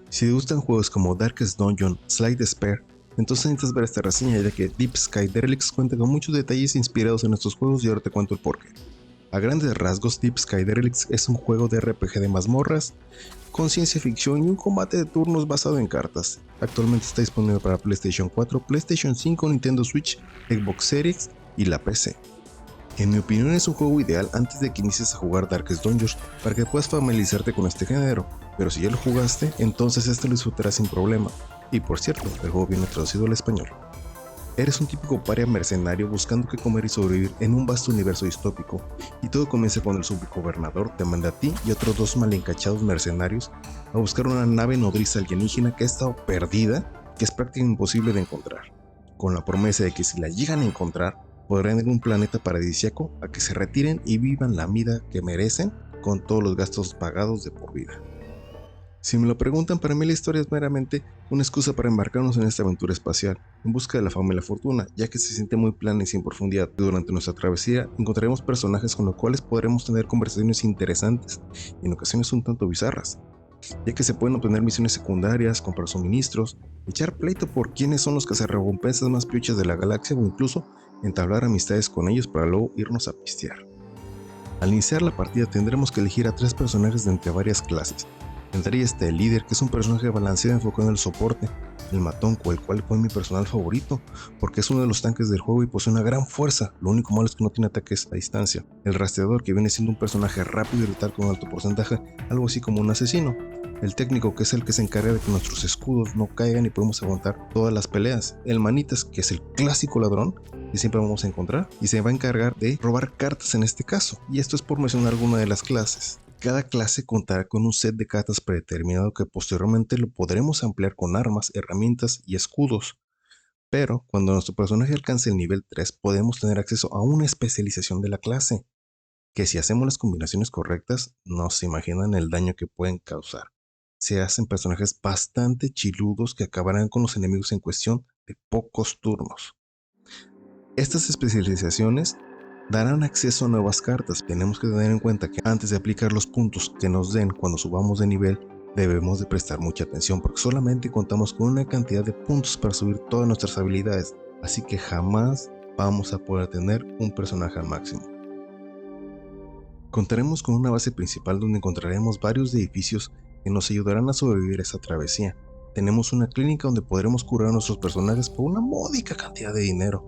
Si te gustan juegos como Darkest Dungeon, Slay Spare, entonces necesitas ver esta reseña, ya que Deep Sky Derelicts cuenta con muchos detalles inspirados en estos juegos y ahora te cuento el porqué. A grandes rasgos, Deep Sky Derelicts es un juego de RPG de mazmorras, con ciencia ficción y un combate de turnos basado en cartas. Actualmente está disponible para PlayStation 4, PlayStation 5, Nintendo Switch, Xbox Series y la PC. En mi opinión es un juego ideal antes de que inicies a jugar Darkest Dungeon para que puedas familiarizarte con este género, pero si ya lo jugaste, entonces este lo disfrutarás sin problema. Y por cierto, el juego viene traducido al español. Eres un típico paria mercenario buscando qué comer y sobrevivir en un vasto universo distópico, y todo comienza cuando el subgobernador te manda a ti y otros dos mal encachados mercenarios a buscar una nave nodriza alienígena que ha estado perdida, que es prácticamente imposible de encontrar, con la promesa de que si la llegan a encontrar, podrán ir a un planeta paradisíaco a que se retiren y vivan la vida que merecen con todos los gastos pagados de por vida. Si me lo preguntan, para mí la historia es meramente una excusa para embarcarnos en esta aventura espacial, en busca de la fama y la fortuna, ya que se siente muy plana y sin profundidad. Durante nuestra travesía encontraremos personajes con los cuales podremos tener conversaciones interesantes y en ocasiones un tanto bizarras, ya que se pueden obtener misiones secundarias, comprar suministros, echar pleito por quiénes son los cazarrecompensas más piochas de la galaxia o incluso entablar amistades con ellos para luego irnos a pistear. Al iniciar la partida tendremos que elegir a 3 personajes de entre varias clases. Entre ellas está el líder, que es un personaje balanceado enfocado en el soporte, el matonco, el cual fue mi personal favorito, porque es uno de los tanques del juego y posee una gran fuerza, lo único malo es que no tiene ataques a distancia. El rastreador, que viene siendo un personaje rápido y letal con alto porcentaje, algo así como un asesino. El técnico, que es el que se encarga de que nuestros escudos no caigan y podemos aguantar todas las peleas. El manitas, que es el clásico ladrón que siempre vamos a encontrar y se va a encargar de robar cartas en este caso, y esto es por mencionar alguna de las clases. Cada clase contará con un set de cartas predeterminado que posteriormente lo podremos ampliar con armas, herramientas y escudos. Pero cuando nuestro personaje alcance el nivel 3 podemos tener acceso a una especialización de la clase, que si hacemos las combinaciones correctas no se imaginan el daño que pueden causar. Se hacen personajes bastante chiludos que acabarán con los enemigos en cuestión de pocos turnos. Estas especializaciones darán acceso a nuevas cartas. Tenemos que tener en cuenta que antes de aplicar los puntos que nos den cuando subamos de nivel, debemos de prestar mucha atención porque solamente contamos con una cantidad de puntos para subir todas nuestras habilidades, así que jamás vamos a poder tener un personaje al máximo. Contaremos con una base principal donde encontraremos varios edificios que nos ayudarán a sobrevivir a esta travesía. Tenemos una clínica donde podremos curar a nuestros personajes por una módica cantidad de dinero,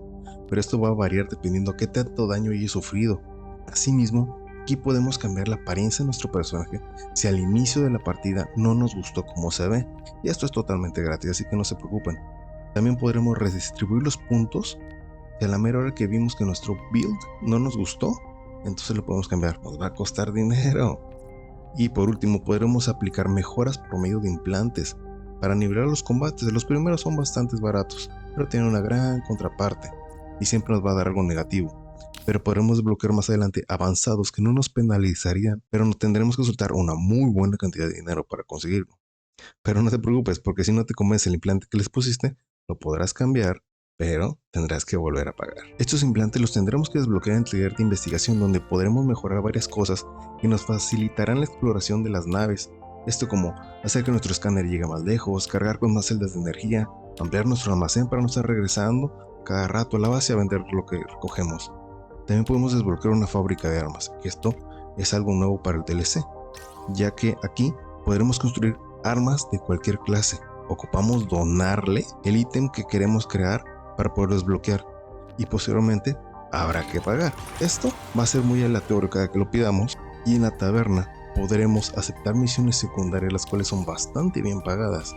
pero esto va a variar dependiendo qué tanto daño haya sufrido. Asimismo, aquí podemos cambiar la apariencia de nuestro personaje si al inicio de la partida no nos gustó cómo se ve, y esto es totalmente gratis, así que no se preocupen. También podremos redistribuir los puntos y a la mera hora que vimos que nuestro build no nos gustó, entonces lo podemos cambiar, nos va a costar dinero. Y por último, podremos aplicar mejoras por medio de implantes para nivelar los combates. Los primeros son bastante baratos, pero tienen una gran contraparte y siempre nos va a dar algo negativo, pero podremos desbloquear más adelante avanzados que no nos penalizarían, pero no tendremos que soltar una muy buena cantidad de dinero para conseguirlo. Pero no te preocupes, porque si no te convence el implante que les pusiste, lo podrás cambiar, pero tendrás que volver a pagar. Estos implantes los tendremos que desbloquear en el taller de investigación, donde podremos mejorar varias cosas que nos facilitarán la exploración de las naves. Esto como hacer que nuestro escáner llegue más lejos, cargar con más celdas de energía, ampliar nuestro almacén para no estar regresando cada rato a la base a vender lo que recogemos. También podemos desbloquear una fábrica de armas, y esto es algo nuevo para el DLC, ya que aquí podremos construir armas de cualquier clase. Ocupamos donarle el ítem que queremos crear para poder desbloquear y posteriormente habrá que pagar. Esto va a ser muy aleatorio cada que lo pidamos, y en la taberna podremos aceptar misiones secundarias las cuales son bastante bien pagadas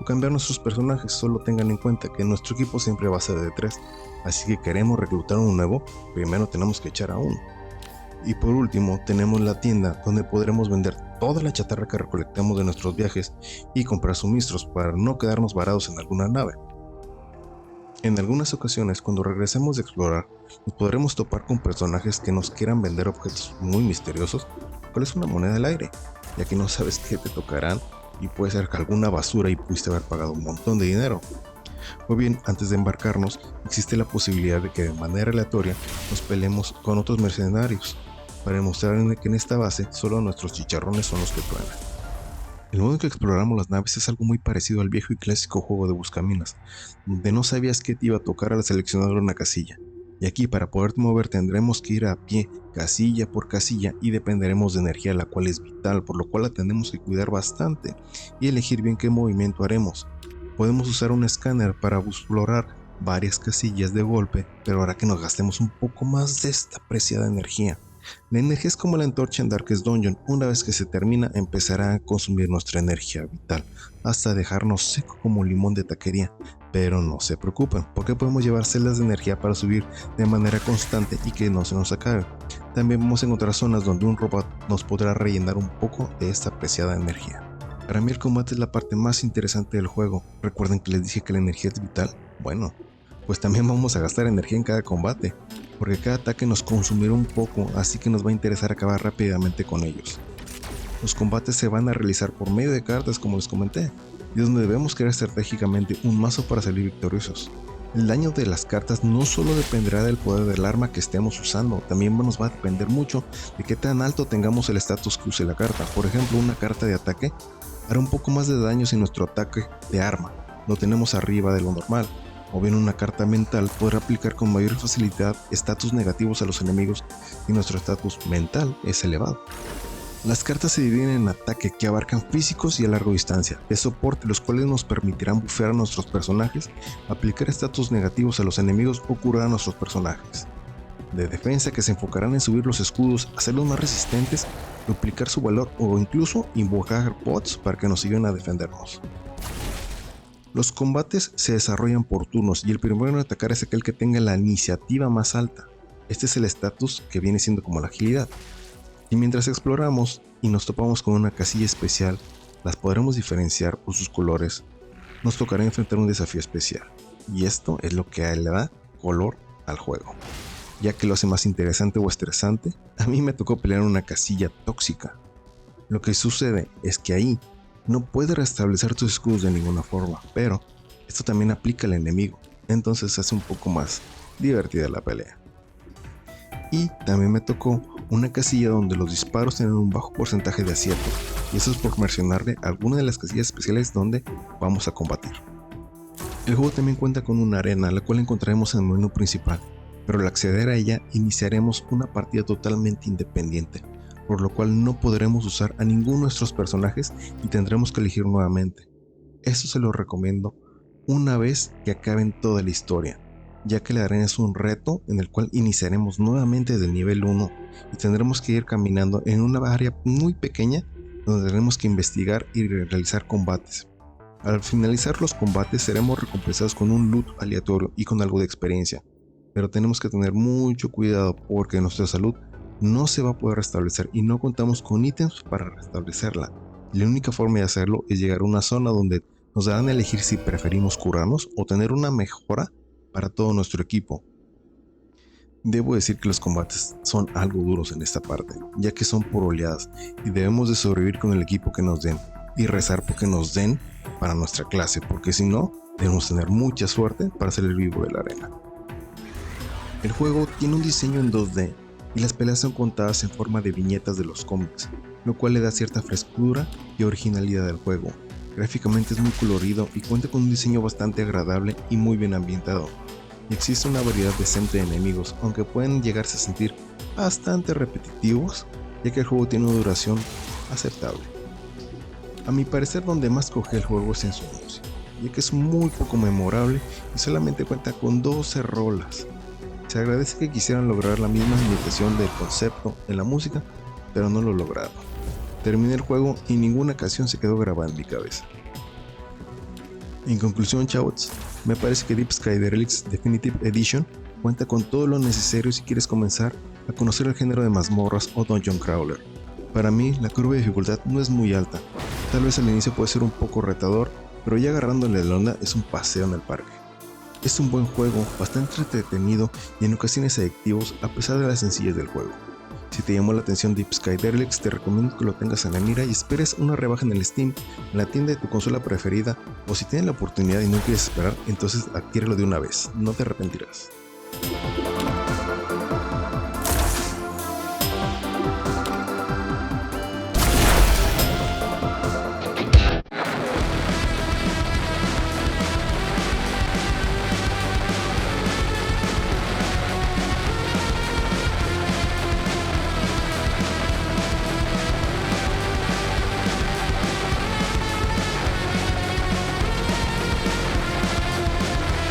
o cambiar nuestros personajes. Solo tengan en cuenta que nuestro equipo siempre va a ser de 3, así que queremos reclutar uno nuevo, primero tenemos que echar a uno. Y por último tenemos la tienda donde podremos vender toda la chatarra que recolectamos de nuestros viajes y comprar suministros para no quedarnos varados en alguna nave. En algunas ocasiones, cuando regresemos de explorar, nos podremos topar con personajes que nos quieran vender objetos muy misteriosos, cual es una moneda al aire, ya que no sabes qué te tocarán y puede ser que alguna basura y pudiste haber pagado un montón de dinero. O bien, antes de embarcarnos, existe la posibilidad de que de manera aleatoria nos peleemos con otros mercenarios, para demostrar que en esta base solo nuestros chicharrones son los que truenan. El modo en que exploramos las naves es algo muy parecido al viejo y clásico juego de Buscaminas, donde no sabías qué te iba a tocar al seleccionar una casilla. Y aquí para poderte mover tendremos que ir a pie, casilla por casilla, y dependeremos de energía, la cual es vital, por lo cual la tenemos que cuidar bastante y elegir bien qué movimiento haremos. Podemos usar un escáner para explorar varias casillas de golpe, pero hará que nos gastemos un poco más de esta preciada energía. La energía es como la antorcha en Darkest Dungeon, una vez que se termina empezará a consumir nuestra energía vital, hasta dejarnos seco como un limón de taquería. Pero no se preocupen, porque podemos llevar celdas de energía para subir de manera constante y que no se nos acabe. También vamos a encontrar zonas donde un robot nos podrá rellenar un poco de esta preciada energía. Para mí el combate es la parte más interesante del juego. ¿Recuerden que les dije que la energía es vital? Bueno, pues también vamos a gastar energía en cada combate, porque cada ataque nos consumirá un poco, así que nos va a interesar acabar rápidamente con ellos. Los combates se van a realizar por medio de cartas, como les comenté, y es donde debemos crear estratégicamente un mazo para salir victoriosos. El daño de las cartas no solo dependerá del poder del arma que estemos usando, también nos va a depender mucho de qué tan alto tengamos el status que use la carta. Por ejemplo, una carta de ataque hará un poco más de daño si nuestro ataque de arma lo tenemos arriba de lo normal, o bien una carta mental podrá aplicar con mayor facilidad estatus negativos a los enemigos si nuestro estatus mental es elevado. Las cartas se dividen en ataque, que abarcan físicos y a larga distancia, de soporte, los cuales nos permitirán bufear a nuestros personajes, aplicar estatus negativos a los enemigos o curar a nuestros personajes. De defensa, que se enfocarán en subir los escudos, hacerlos más resistentes, duplicar su valor o incluso invocar bots para que nos ayuden a defendernos. Los combates se desarrollan por turnos y el primero en atacar es aquel que tenga la iniciativa más alta. Este es el estatus que viene siendo como la agilidad. Y mientras exploramos y nos topamos con una casilla especial, las podremos diferenciar por sus colores. Nos tocará enfrentar un desafío especial, y esto es lo que le da color al juego. Ya que lo hace más interesante o estresante, a mí me tocó pelear una casilla tóxica. Lo que sucede es que ahí no puedes restablecer tus escudos de ninguna forma, pero esto también aplica al enemigo, entonces hace un poco más divertida la pelea. Y también me tocó una casilla donde los disparos tienen un bajo porcentaje de acierto, y eso es por mencionarle alguna de las casillas especiales donde vamos a combatir. El juego también cuenta con una arena, la cual encontraremos en el menú principal, pero al acceder a ella iniciaremos una partida totalmente independiente, por lo cual no podremos usar a ninguno de nuestros personajes y tendremos que elegir nuevamente. Esto se lo recomiendo una vez que acaben toda la historia, ya que la arena es un reto en el cual iniciaremos nuevamente del nivel 1 y tendremos que ir caminando en una área muy pequeña donde tendremos que investigar y realizar combates. Al finalizar los combates seremos recompensados con un loot aleatorio y con algo de experiencia, pero tenemos que tener mucho cuidado porque nuestra salud no se va a poder restablecer y no contamos con ítems para restablecerla. La única forma de hacerlo es llegar a una zona donde nos darán a elegir si preferimos curarnos o tener una mejora para todo nuestro equipo. Debo decir que los combates son algo duros en esta parte, ya que son por oleadas y debemos de sobrevivir con el equipo que nos den y rezar porque nos den para nuestra clase, porque si no, debemos tener mucha suerte para salir vivo de la arena. El juego tiene un diseño en 2D y las peleas son contadas en forma de viñetas de los cómics, lo cual le da cierta frescura y originalidad al juego. Gráficamente es muy colorido y cuenta con un diseño bastante agradable y muy bien ambientado. Y existe una variedad decente de enemigos, aunque pueden llegarse a sentir bastante repetitivos, ya que el juego tiene una duración aceptable. A mi parecer, donde más coge el juego es en su música, ya que es muy poco memorable y solamente cuenta con 12 rolas. Se agradece que quisieran lograr la misma imitación del concepto en la música, pero no lo lograron. Terminé el juego y ninguna canción se quedó grabada en mi cabeza. En conclusión, chavos, me parece que Deep Sky Derelicts Definitive Edition cuenta con todo lo necesario si quieres comenzar a conocer el género de mazmorras o dungeon crawler. Para mí, la curva de dificultad no es muy alta, tal vez al inicio puede ser un poco retador, pero ya agarrándole la onda es un paseo en el parque. Es un buen juego, bastante entretenido y en ocasiones adictivos a pesar de la sencillez del juego. Si te llamó la atención Deep Sky Derelicts, te recomiendo que lo tengas en la mira y esperes una rebaja en el Steam, en la tienda de tu consola preferida, o si tienes la oportunidad y no quieres esperar, entonces adquiérelo de una vez, no te arrepentirás.